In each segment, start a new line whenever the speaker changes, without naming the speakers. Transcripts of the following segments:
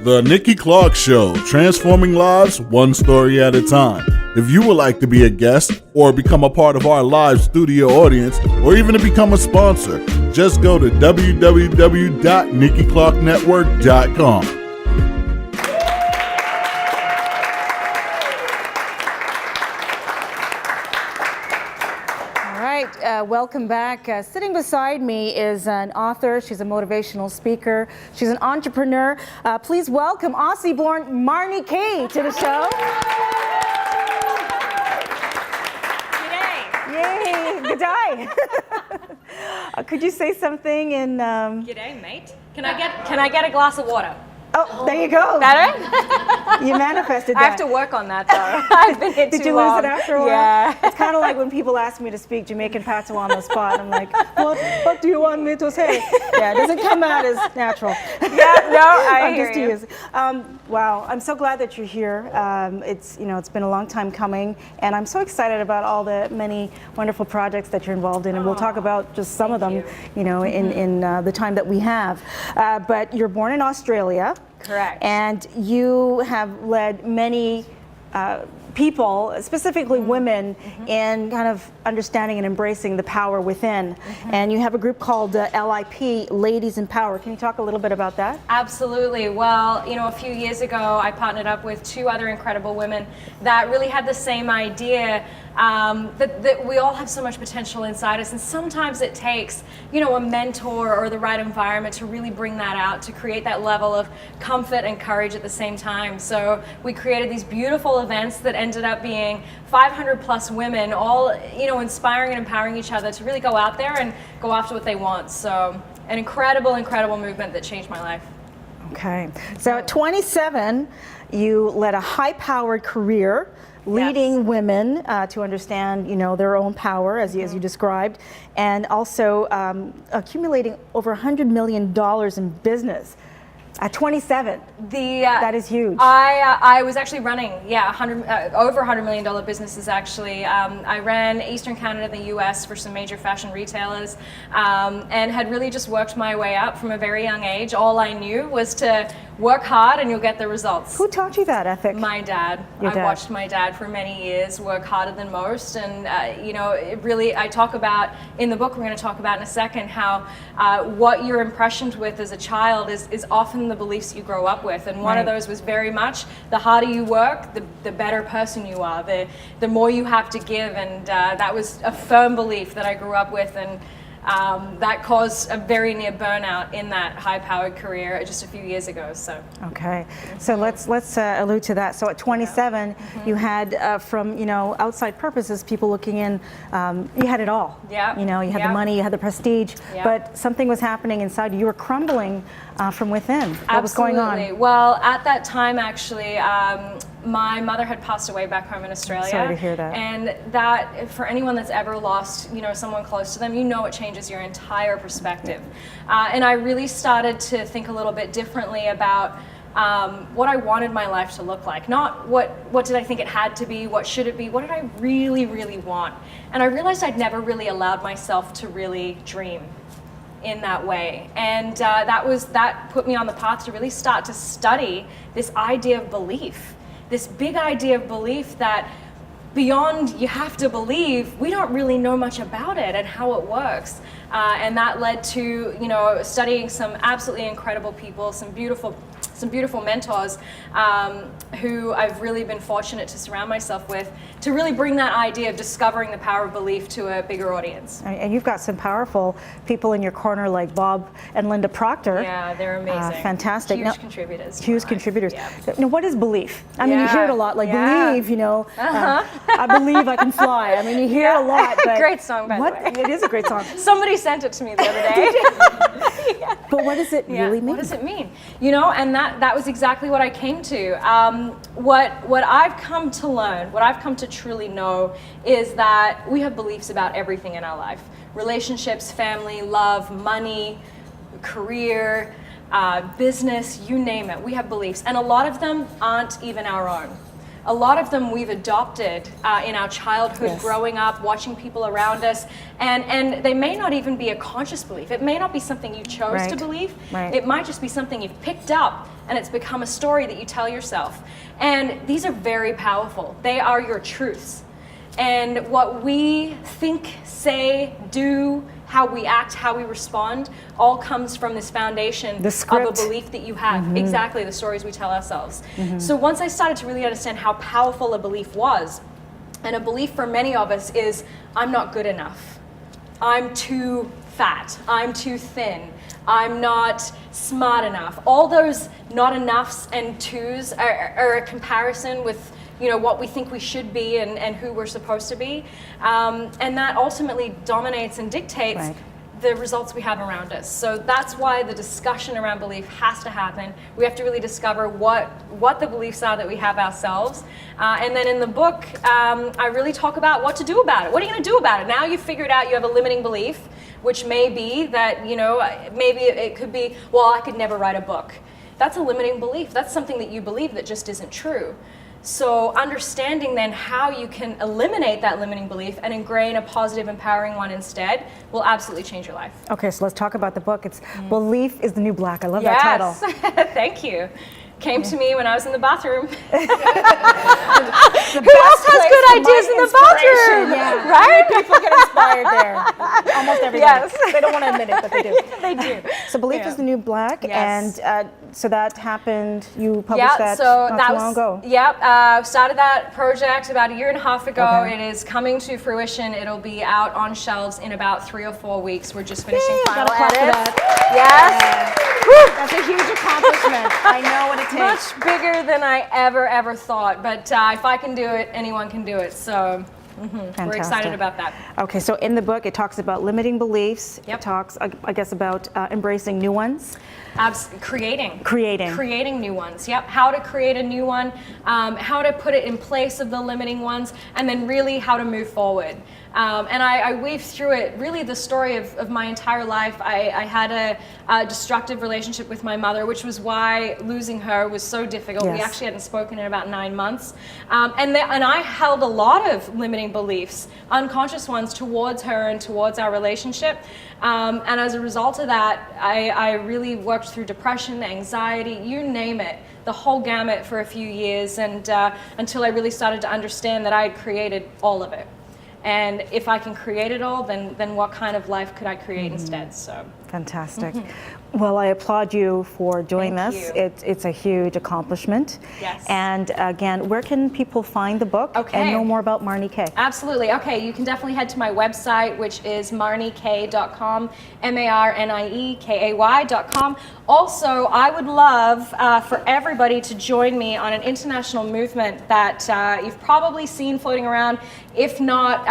The Nikki Clarke Show, transforming lives one story at a time. If you would like to be a guest or become a part of our live studio audience or even to become a sponsor, just go to www.NikkiClarkeNetwork.com.
Welcome back. Sitting beside me is an author. She's a motivational speaker. She's an entrepreneur. Please welcome Aussie-born Marnie K to the show.
G'day.
Yay, good day. Could you say something in...
G'day, mate. Can I get a glass of water?
Oh, there you go.
Better?
You manifested that.
I have to work on that, though. I've been here
Did
too
you
long.
lose it after a while?
Yeah.
It's kind of like when people ask me to speak Jamaican patois on the spot. I'm like, what do you want me to say? Yeah, it doesn't come out as natural.
Yeah, no, I hear you.
Wow, I'm so glad that you're here. It's been a long time coming, and I'm so excited about all the many wonderful projects that you're involved in, and we'll talk about just some of them, in the time that we have. But you're born in Australia.
Correct.
And you have led many people, specifically women, in kind of understanding and embracing the power within. And you have a group called LIP, Ladies in Power. Can you talk a little bit about that?
Absolutely. Well, a few years ago, I partnered up with two other incredible women that really had the same idea. That we all have so much potential inside us, and sometimes it takes, a mentor or the right environment to really bring that out, to create that level of comfort and courage at the same time. So we created these beautiful events that ended up being 500 plus women, all, inspiring and empowering each other to really go out there and go after what they want. So an incredible, incredible movement that changed my life.
Okay. So at 27, you led a high-powered career, leading women to understand, their own power, as you described, and also accumulating over $100 million in business. At 27, that is huge.
I was actually running, over $100 million businesses actually. I ran Eastern Canada, the US for some major fashion retailers, and had really just worked my way up from a very young age. All I knew was to work hard and you'll get the results.
Who taught you that ethic?
My dad.
Your dad.
I watched my dad for many years work harder than most, and it really, I talk about, in the book we're going to talk about in a second, how what you're impressioned with as a child is often the beliefs you grow up with, and one of those was very much the harder you work, the better person you are, the more you have to give, and that was a firm belief that I grew up with, and that caused a very near burnout in that high-powered career just a few years ago. So
okay, so let's allude to that. So at 27, you had from outside purposes, people looking in. You had it all.
Yeah.
You had the money, you had the prestige, but something was happening inside you. You were crumbling from within. What was going on?
Well, at that time, actually, my mother had passed away back home in Australia.
Sorry to hear that.
And that, for anyone that's ever lost, someone close to them, it changes your entire perspective. And I really started to think a little bit differently about what I wanted my life to look like. Not what did I think it had to be, what should it be, what did I really, really want? And I realized I'd never really allowed myself to really dream in that way, and that put me on the path to really start to study this idea of belief, this big idea of belief that beyond you have to believe, we don't really know much about it and how it works, and that led to studying some absolutely incredible people, some beautiful mentors who I've really been fortunate to surround myself with to really bring that idea of discovering the power of belief to a bigger audience.
And you've got some powerful people in your corner like Bob and Linda Proctor.
Yeah, they're amazing.
Fantastic.
Huge contributors.
Huge contributors.
Yeah.
Now, what is belief? I mean, you hear it a lot, like believe, I believe I can fly. I mean, you hear it a lot. But
great song, by the way.
It is a great song.
Somebody sent it to me the other day.
But what does it really mean?
What does it mean? And that was exactly what I came to. What I've come to learn, what I've come to truly know, is that we have beliefs about everything in our life. Relationships, family, love, money, career, business, you name it. We have beliefs, and a lot of them aren't even our own. A lot of them we've adopted in our childhood, growing up, watching people around us, and they may not even be a conscious belief. It may not be something you chose to believe. It might just be something you've picked up and it's become a story that you tell yourself. And these are very powerful. They are your truths. And what we think, say, do, how we act, how we respond, all comes from this foundation of a belief that you have. Exactly, the stories we tell ourselves. So once I started to really understand how powerful a belief was, and a belief for many of us is, I'm not good enough. I'm too fat. I'm too thin. I'm not smart enough. All those not enoughs and twos are a comparison with what we think we should be and who we're supposed to be. And that ultimately dominates and dictates the results we have around us. So that's why the discussion around belief has to happen. We have to really discover what the beliefs are that we have ourselves. And then in the book, I really talk about what to do about it. What are you going to do about it? Now you've figured out you have a limiting belief, which may be that, maybe it could be, well, I could never write a book. That's a limiting belief. That's something that you believe that just isn't true. So understanding then how you can eliminate that limiting belief and ingrain a positive, empowering one instead will absolutely change your life.
Okay, so let's talk about the book. It's Belief is the New Black. I love that title.
Thank you. Came to me when I was in the bathroom. Who else
has
good ideas in the bathroom?
Yeah.
Right?
People get inspired there. Almost everybody.
Yes.
They don't want to admit it, but they do.
They do.
So Belief is the New Black,
Yes.
and so that happened. You published that not too long ago.
Yep. Started that project about 1.5 years ago.
Okay.
It is coming to fruition. It'll be out on shelves in about 3 or 4 weeks. We're just finishing
Yay,
final
gotta clap for
edits.
that.
Yes.
That's a huge accomplishment. I know what it takes.
Much bigger than I ever thought. But if I can do it, anyone can do it. So we're excited about that.
Okay, so in the book, it talks about limiting beliefs.
Yep.
It talks, I guess, about embracing new ones.
Creating new ones. Yep. How to create a new one, how to put it in place of the limiting ones, and then really how to move forward. And I weave through it really the story of my entire life. I had a destructive relationship with my mother, which was why losing her was so difficult.
Yes.
We actually hadn't spoken in about 9 months. And I held a lot of limiting beliefs, unconscious ones, towards her and towards our relationship. And as a result of that, I really worked through depression, anxiety, you name it, the whole gamut for a few years, and until I really started to understand that I had created all of it. And if I can create it all, then what kind of life could I create instead? So
fantastic. Well, I applaud you for doing
Thank
this.
you.
It's a huge accomplishment.
Yes.
And again, where can people find the book
Okay.
and know more about Marnie Kay?
Absolutely. Okay, you can definitely head to my website, which is marniekay.com, MARNIEKAY.com. Also, I would love for everybody to join me on an international movement that you've probably seen floating around. If not,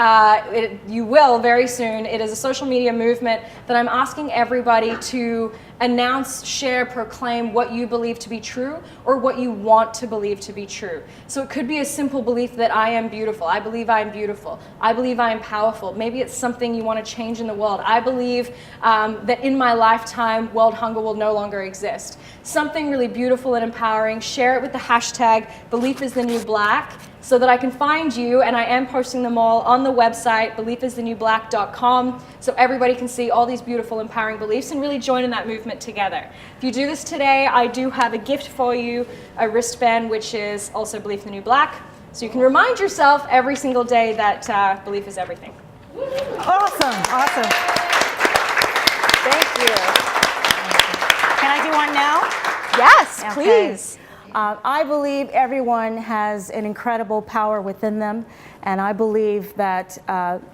you will very soon. It is a social media movement that I'm asking everybody to announce, share, proclaim what you believe to be true or what you want to believe to be true. So it could be a simple belief that I am beautiful. I believe I am beautiful. I believe I am powerful. Maybe it's something you want to change in the world. I believe that in my lifetime, world hunger will no longer exist. Something really beautiful and empowering. Share it with the hashtag Belief is the New Black, so that I can find you, and I am posting them all on the website, beliefisthenewblack.com, so everybody can see all these beautiful, empowering beliefs and really join in that movement together. If you do this today, I do have a gift for you, a wristband, which is also Belief in the New Black, so you can remind yourself every single day that belief is everything.
Awesome, awesome.
Thank you.
Can I do one now?
Yes,
Okay.
please.
I believe everyone has an incredible power within them, and I believe that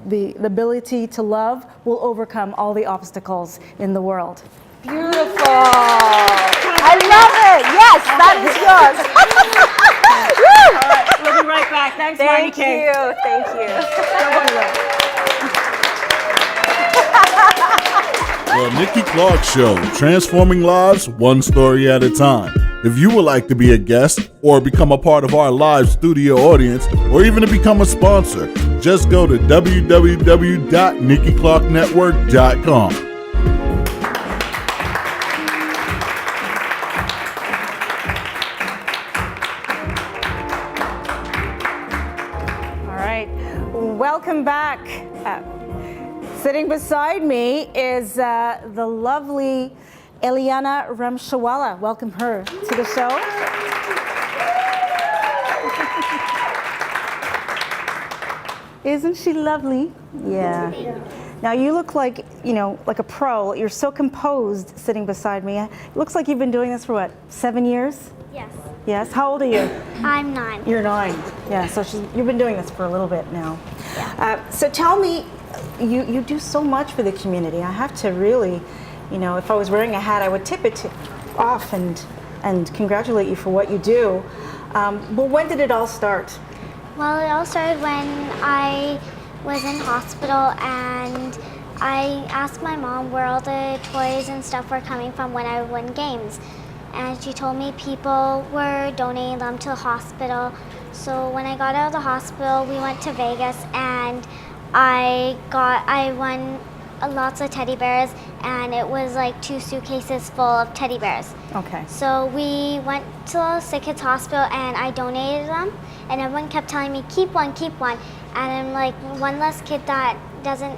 the ability to love will overcome all the obstacles in the world.
Beautiful. I love it. Yes, that is yours.
All right, we'll be right back. Thanks, Marnie
Thank
Kay.
you. Thank you.
The Nikki Clarke Show, transforming lives one story at a time. If you would like to be a guest or become a part of our live studio audience or even to become a sponsor, just go to www.NikkiClarkeNetwork.com.
All right, welcome back. Sitting beside me is the lovely Eliana Ramshawala. Welcome her to the show. Isn't she lovely? Yeah. Now you look like, like a pro. You're so composed sitting beside me. It looks like you've been doing this for what, 7 years?
Yes.
Yes. How old are you?
I'm 9.
You're 9. Yeah. So you've been doing this for a little bit now. So tell me, you do so much for the community. I have to really, if I was wearing a hat, I would tip it off and congratulate you for what you do. Well, when did it all start?
Well, it all started when I was in hospital and I asked my mom where all the toys and stuff were coming from when I would win games. And she told me people were donating them to the hospital. So when I got out of the hospital, we went to Vegas and I won lots of teddy bears, and it was like 2 suitcases full of teddy bears.
Okay.
So we went to the Sick Kids Hospital and I donated them, and everyone kept telling me, keep one, keep one. And I'm like, one less kid that doesn't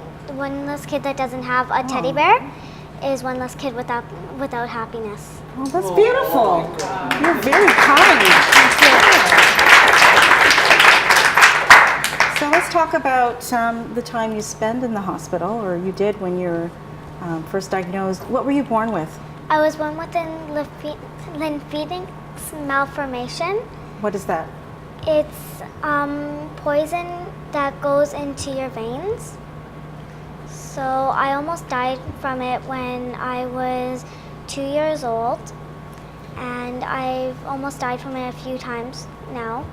have a teddy bear is one less kid without happiness.
Oh, that's beautiful. You're very kind. So let's talk about the time you spend in the hospital, or you did when you were first diagnosed. What were you born with?
I was born with a lymphedema malformation.
What is that?
It's poison that goes into your veins. So I almost died from it when I was 2 years old, and I've almost died from it a few times now.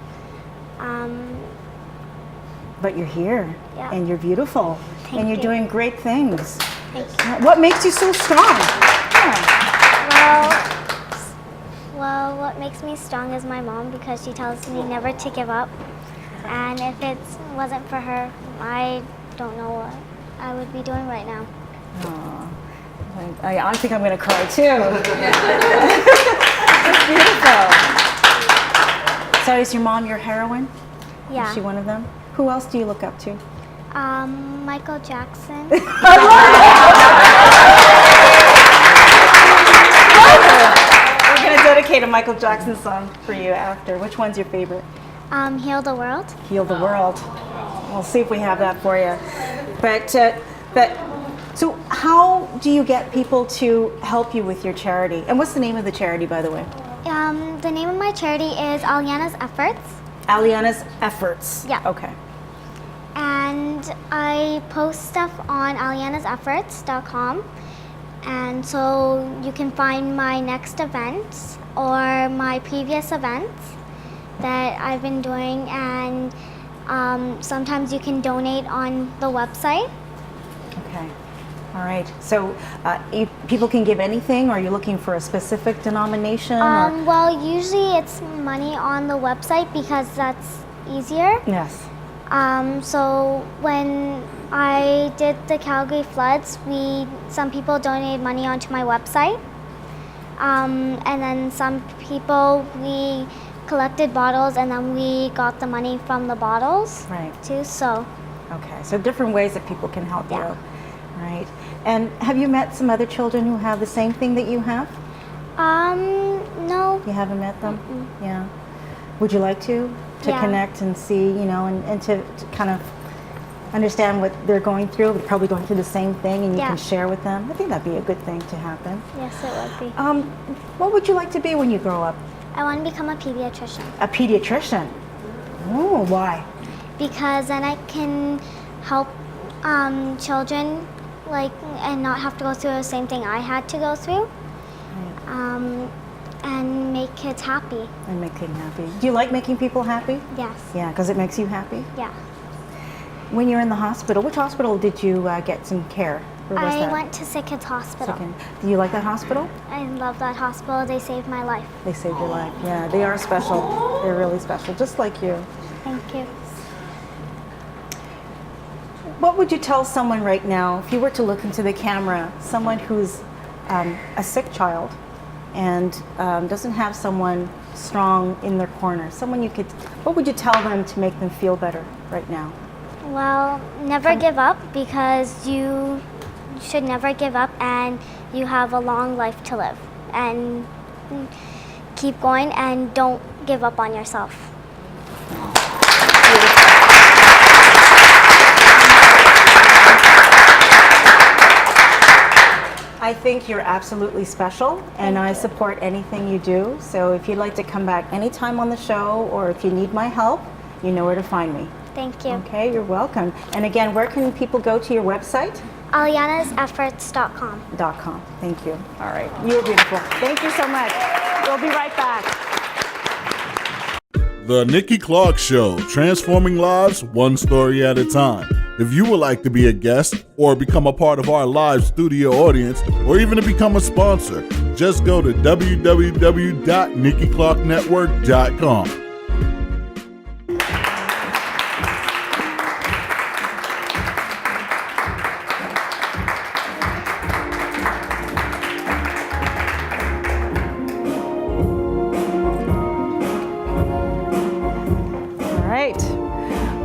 But you're here,
Yeah.
and you're beautiful, and you're
you.
doing great things.
Thank you.
What makes you so strong? Yeah.
Well, what makes me strong is my mom, because she tells me never to give up. And if it wasn't for her, I don't know what I would be doing right now.
Aw. I think I'm going to cry too. That's beautiful. So is your mom your heroine?
Yeah.
Is she one of them? Who else do you look up to?
Michael Jackson.
We're going to dedicate a Michael Jackson song for you after. Which one's your favorite?
Heal the World.
Heal the World. We'll see if we have that for you. So how do you get people to help you with your charity? And what's the name of the charity, by the way?
The name of my charity is Aliana's Efforts.
Aliana's Efforts.
Yeah.
Okay.
And I post stuff on alianasefforts.com. And so you can find my next events or my previous events that I've been doing, and sometimes you can donate on the website.
Okay. All right. So people can give anything, or are you looking for a specific denomination?
Well, usually it's money on the website because that's easier.
Yes.
So when I did the Calgary floods, some people donated money onto my website, and then some people we collected bottles, and then we got the money from the bottles.
Right.
Too. So.
Okay. So different ways that people can help you.
Yeah.
Right. And have you met some other children who have the same thing that you have?
No.
You haven't met them? Yeah. Would you like to
Yeah.
connect and see, and to kind of understand what they're going through? They're probably going through the same thing, and you
Yeah.
can share with them. I think that'd be a good thing to happen.
Yes, it would be.
What would you like to be when you grow up?
I want to become a pediatrician
A pediatrician. Oh, why?
because then I can help children and not have to go through the same thing I had to go through. And make kids happy.
And make them happy. Do you like making people happy?
Yes.
Yeah, because it makes you happy.
Yeah.
When you're in the hospital, which hospital did you get some care? Where was
I
that?
went to Sick Kids Hospital.
Second. Do you like that hospital?
I love that hospital. They saved my life.
They saved your life. Yeah, they are special. They're really special, just like you.
Thank you.
What would you tell someone right now, if you were to look into the camera, someone who's a sick child and doesn't have someone strong in their corner, what would you tell them to make them feel better right now?
Well, never give up, because you should never give up, and you have a long life to live. And keep going and don't give up on yourself.
I think you're absolutely special, and I support anything you do. So if you'd like to come back anytime on the show, or if you need my help, you know where to find me.
Thank you.
Okay, you're welcome. And again, where can people go to your website?
Aliana'sEfforts.com.
.com. Thank you. All right, you're beautiful. Thank you so much. We'll be right back.
The Nikki Clarke Show, transforming lives one story at a time. If you would like to be a guest or become a part of our live studio audience, or even to become a sponsor, just go to www.NikkiClarkeNetwork.com.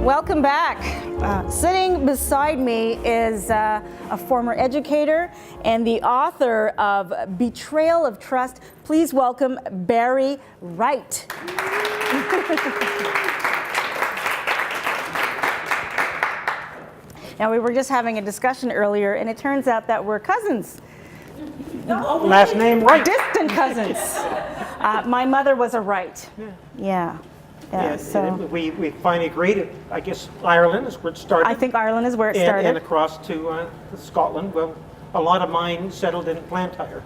Welcome back. Sitting beside me is a former educator and the author of Betrayal of Trust. Please welcome Barry Wright. Now, we were just having a discussion earlier, and it turns out that we're cousins.
Last name Wright.
Distant cousins. My mother was a Wright. Yeah.
Yeah,
so
we finally agreed. I guess Ireland is where it started.
I think Ireland is where it started.
And across to Scotland. Well, a lot of mine settled in Blantyre,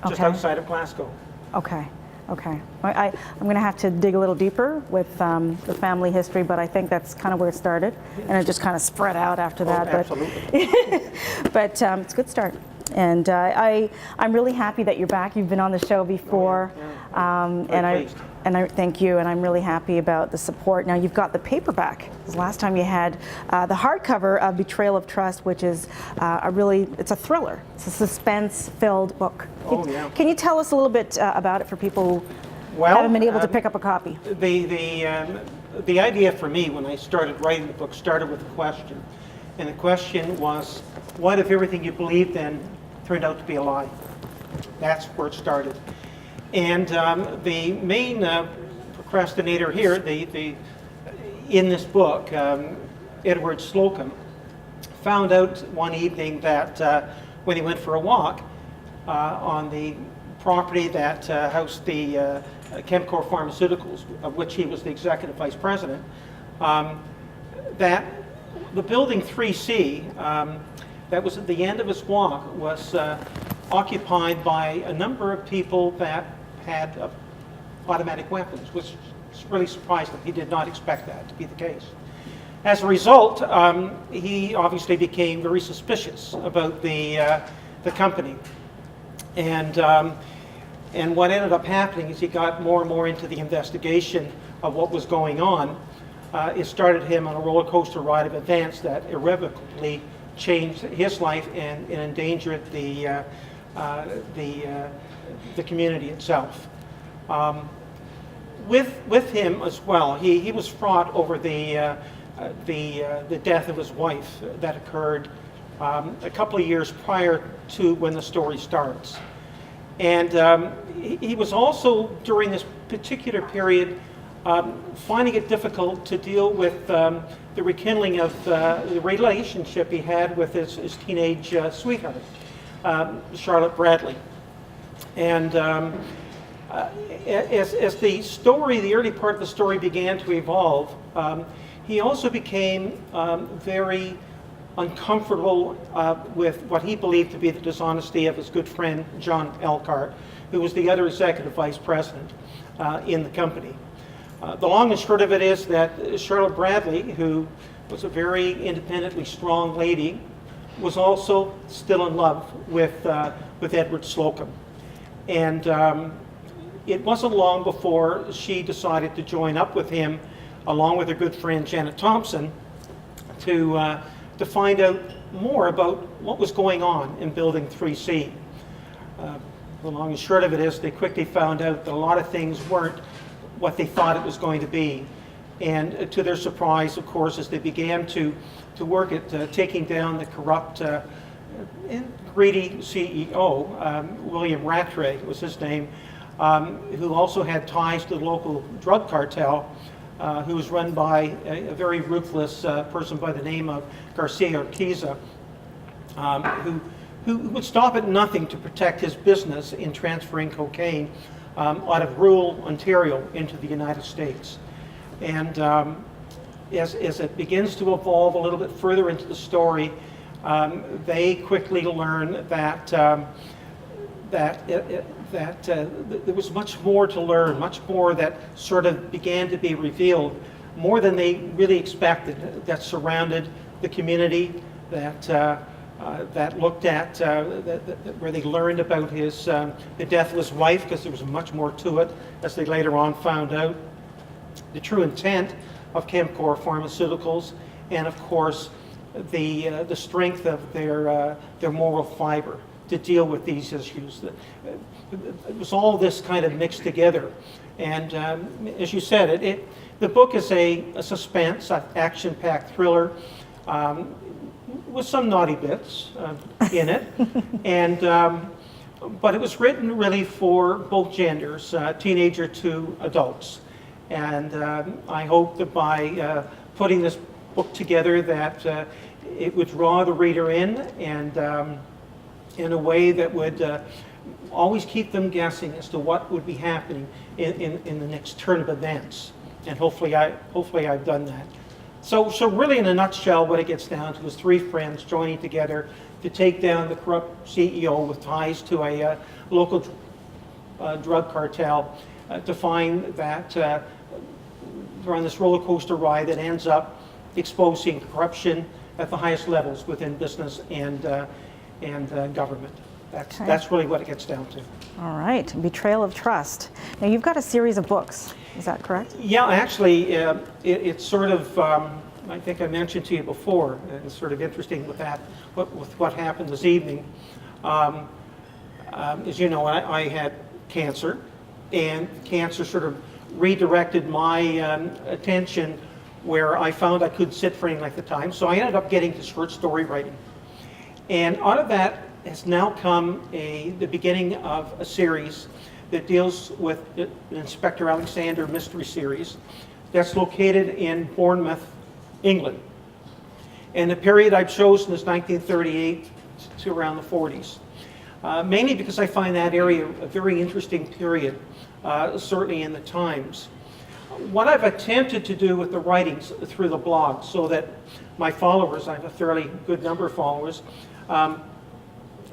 just outside of Glasgow.
Okay. I'm going to have to dig a little deeper with the family history, but I think that's kind of where it started, and it just kind of spread out after that.
Absolutely.
But it's a good start. And I'm really happy that you're back. You've been on the show before, and I thank you. And I'm really happy about the support. Now you've got the paperback. Last time you had the hardcover of Betrayal of Trust, which is it's a thriller. It's a suspense-filled book. Can you tell us a little bit about it for people who haven't been able to pick up a copy?
The idea for me when I started writing the book started with a question, and the question was, what if everything you believed in turned out to be a lie? That's where it started. And the main procrastinator here, in this book, Edward Slocum, found out one evening that when he went for a walk on the property that housed the Chemcore Pharmaceuticals, of which he was the executive vice president, that the building 3C, that was at the end of his walk, was occupied by a number of people that had automatic weapons, which really surprised him. He did not expect that to be the case. As a result, he obviously became very suspicious about the company. And what ended up happening is he got more and more into the investigation of what was going on. It started him on a roller coaster ride of events that irrevocably changed his life and endangered the community itself. With him as well, he was fraught over the death of his wife that occurred a couple of years prior to when the story starts. And he was also, during this particular period, finding it difficult to deal with the rekindling of the relationship he had with his teenage sweetheart, Charlotte Bradley. And as the story, the early part of the story began to evolve, he also became very uncomfortable with what he believed to be the dishonesty of his good friend, John Elkhart, who was the other executive vice president in the company. The long and short of it is that Charlotte Bradley, who was a very independently strong lady, was also still in love with Edward Slocum. And it wasn't long before she decided to join up with him, along with her good friend Janet Thompson, to find out more about what was going on in Building 3C. The long and short of it is they quickly found out that a lot of things weren't what they thought it was going to be. And to their surprise, of course, as they began to work at taking down the corrupt greedy CEO, William Rattray was his name, who also had ties to the local drug cartel, who was run by a very ruthless person by the name of Garcia Ortiza, who would stop at nothing to protect his business in transferring cocaine out of rural Ontario into the United States. And as it begins to evolve a little bit further into the story, they quickly learn that there was much more to learn, much more that sort of began to be revealed, more than they really expected, that surrounded the community, that looked at, where they learned about the death of his wife, because there was much more to it, as they later on found out, the true intent of Chemcore Pharmaceuticals, and of course, the strength of their moral fiber to deal with these issues. It was all this kind of mixed together. And as you said, the book is a suspense, action-packed thriller with some naughty bits in it. And, but it was written really for both genders, teenager to adults. And I hope that by putting this book together that it would draw the reader in, and in a way that would always keep them guessing as to what would be happening in the next turn of events. And hopefully I've done that. So really, in a nutshell, what it gets down to is three friends joining together to take down the corrupt CEO with ties to a local drug cartel, to find that they're on this roller coaster ride that ends up exposing corruption at the highest levels within business and government. That's really what it gets down to.
All right, Betrayal of Trust. Now you've got a series of books, is that correct?
Yeah, actually, it's sort of, I think I mentioned to you before, and it's sort of interesting with that, with what happened this evening. As you know, I had cancer, and cancer sort of redirected my attention where I found I couldn't sit for any length of time, so I ended up getting to short story writing. And out of that has now come the beginning of a series that deals with the Inspector Alexander mystery series that's located in Bournemouth, England. And the period I've chosen is 1938 to around the 40s. Mainly because I find that area a very interesting period, certainly in the times. What I've attempted to do with the writings through the blog, so that my followers, I have a fairly good number of followers,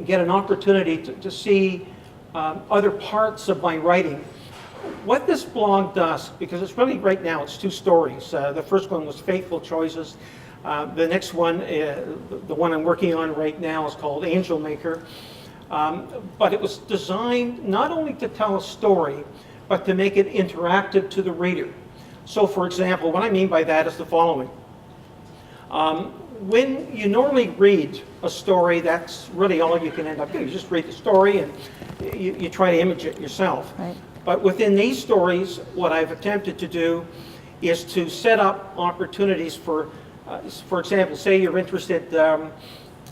get an opportunity to see other parts of my writing. What this blog does, because it's really, right now, it's two stories. The first one was Faithful Choices. The next one, the one I'm working on right now, is called Angel Maker. But it was designed not only to tell a story, but to make it interactive to the reader. So, for example, what I mean by that is the following. When you normally read a story, that's really all you can end up doing. You just read the story and you try to image it yourself.
Right.
But within these stories, what I've attempted to do is to set up opportunities for example, say you're interested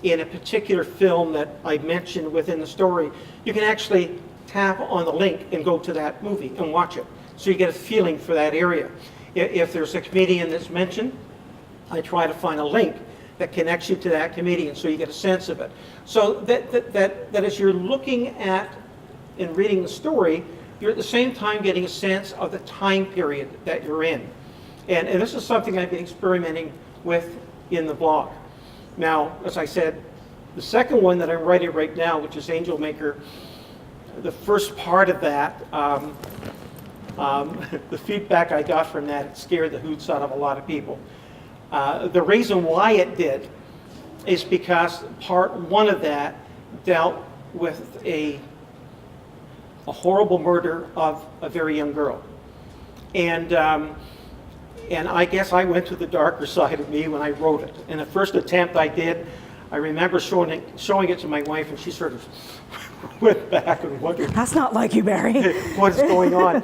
in a particular film that I mentioned within the story, you can actually tap on the link and go to that movie and watch it. So you get a feeling for that area. If there's a comedian that's mentioned, I try to find a link that connects you to that comedian so you get a sense of it. So that as you're looking at and reading the story, you're at the same time getting a sense of the time period that you're in. And this is something I've been experimenting with in the blog. Now, as I said, the second one that I'm writing right now, which is Angel Maker, the first part of that, the feedback I got from that, it scared the hoots out of a lot of people. The reason why it did is because part one of that dealt with a horrible murder of a very young girl. And I guess I went to the darker side of me when I wrote it. In the first attempt I did, I remember showing it to my wife, and she sort of went back and wondered,
That's not like you, Barry.
what is going on?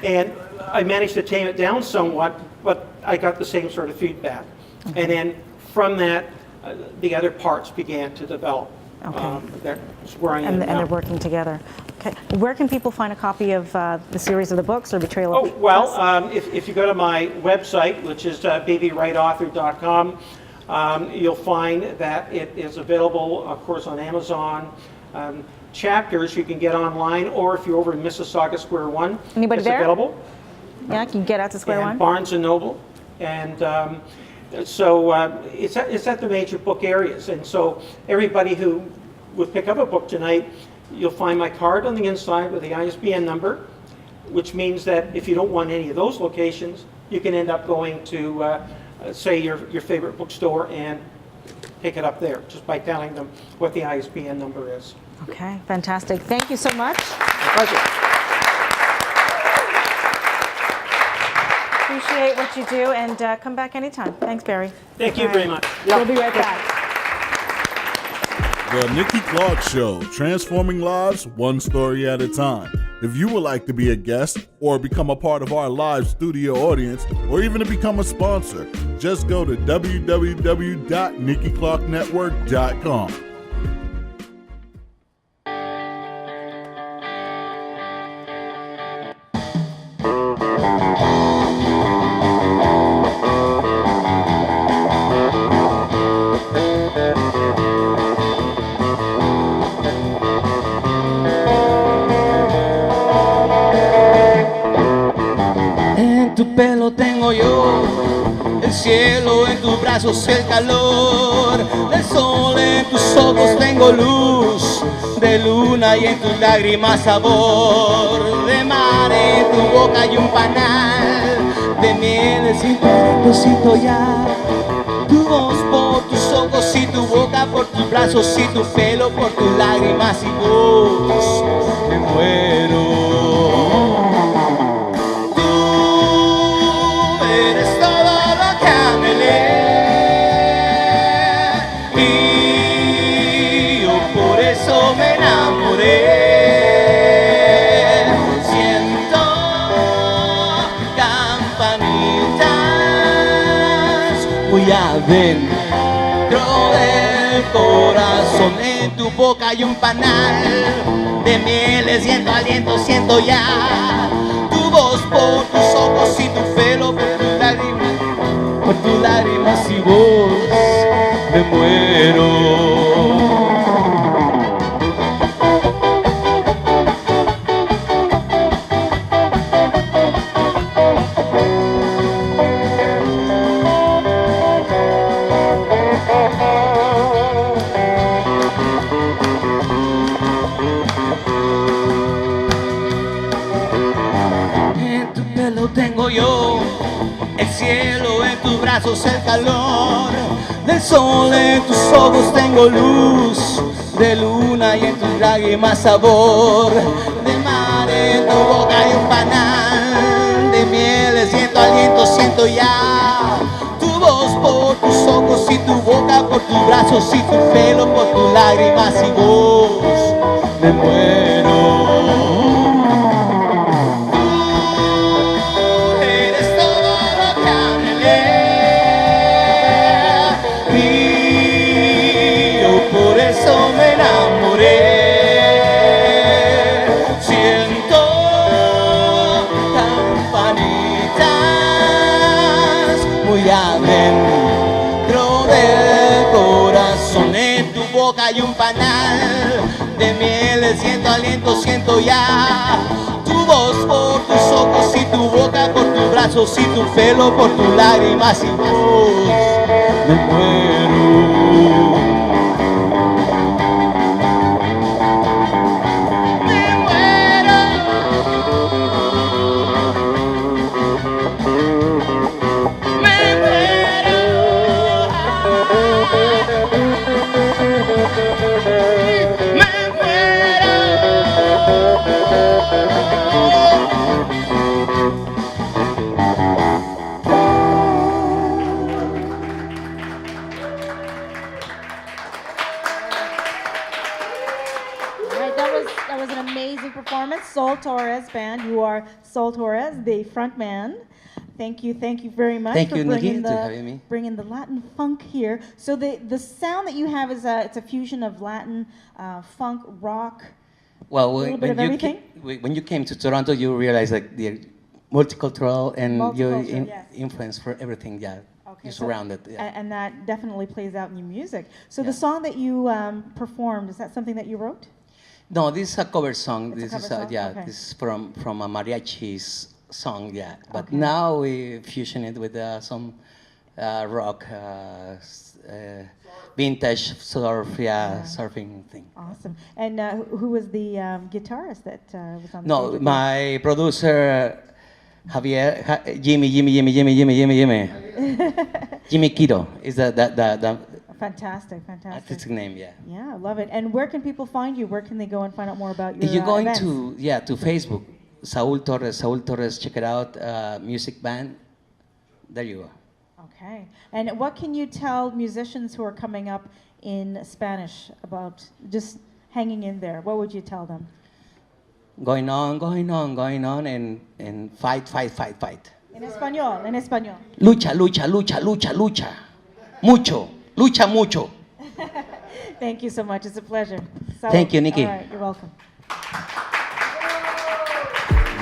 And I managed to tame it down somewhat, but I got the same sort of feedback. And then from that, the other parts began to develop.
Okay.
That's where I am
And
now.
they're working together. Okay. Where can people find a copy of the series of the books or Betrayal
Oh,
of
well,
Trust?
if you go to my website, which is babywriteauthor.com, you'll find that it is available, of course, on Amazon. Chapters you can get online, or if you're over in Mississauga Square One,
Anybody
it's
there?
available.
Yeah, can you get out to Square
And
One?
Barnes and Noble, and so it's at the major book areas. And so everybody who would pick up a book tonight, you'll find my card on the inside with the ISBN number, which means that if you don't want any of those locations, you can end up going to, say, your favorite bookstore and pick it up there just by telling them what the ISBN number is.
Okay, fantastic. Thank you so much.
My pleasure.
Appreciate what you do, and come back anytime. Thanks, Barry.
Thank you
All
very
right.
much.
We'll be right back.
The Nikki Clarke Show, transforming lives one story at a time. If you would like to be a guest or become a part of our live studio audience, or even to become a sponsor, just go to www.nikkiClarkenetwork.com.
En tu pelo tengo yo el cielo, en tus brazos el calor del sol, en tus ojos tengo luz de luna y en tus lágrimas sabor de mar, en tu boca hay un panal de miel, siento ya tu voz por tus ojos y tu boca, por tus brazos y tu pelo, por tus lágrimas y voz me muero. Eres todo lo que anhelé y yo por eso me enamoré. Siento campanitas muy adentro del corazón. En tu boca hay un panal de mieles, siento aliento, siento ya tu voz por tus ojos y tu pelo, por tus lágrimas y voz me muero. En tu pelo tengo yo el cielo, en tus brazos el calor del sol, en tus ojos tengo luz de luna y en tus lágrimas sabor del mar, en tu boca hay un panal de miel, siento aliento, siento ya tu voz por tus ojos y tu boca, por tus brazos y tu pelo, por tus lágrimas y voz me muero. Eres todo lo que anhelé y yo por eso me enamoré. Siento campanitas muy adentro del corazón. En tu boca hay un panal de miel, siento aliento, siento ya tu voz por tus ojos y tu boca, por tus brazos y tu pelo, por tus lágrimas y voz me muero.
All right, that was an amazing performance. Sol Torres Band, you are Sol Torres, the front man Thank you very much
Thank
for
you,
bringing
Nikki, to having me.
bringing the Latin funk here. So the sound that you have is it's a fusion of Latin, funk, rock.
Well,
little bit of everything?
When you came to Toronto, you realized like the multicultural and your
Multicultural, yes.
influence for everything. Yeah,
Okay,
you
so-
surround it. Yeah.
And that definitely plays out in your music. So the
Yeah.
song that you performed, is that something that you wrote?
No, this is a cover song.
It's a
This
cover
is
song?
yeah,
Okay.
this is from a mariachi's song. Yeah, but
Okay.
now we fusion it with some rock, vintage surfing thing.
Awesome. And who was the guitarist that was on the stage
No,
with you?
my producer Javier, Jimmy, Jimmy Quito is the
Fantastic.
artistic name. Yeah.
Yeah, I love it. And where can people find you? Where can they go and find out more about your
If you're going
events?
to Facebook, Saul Torres, check it out, music band. There you go.
Okay. And what can you tell musicians who are coming up in Spanish about just hanging in there? What would you tell them?
Going on, and fight.
En español, en español.
Lucha. Mucho.
Thank you so much. It's a pleasure.
Thank you, Nikki.
All right, you're welcome.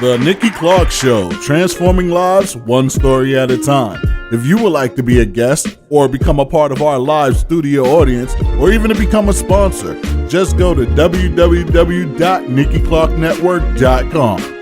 The Nikki Clarke Show, transforming lives one story at a time. If you would like to be a guest or become a part of our live studio audience or even to become a sponsor, just go to www.NikkiClarkeNetwork.com.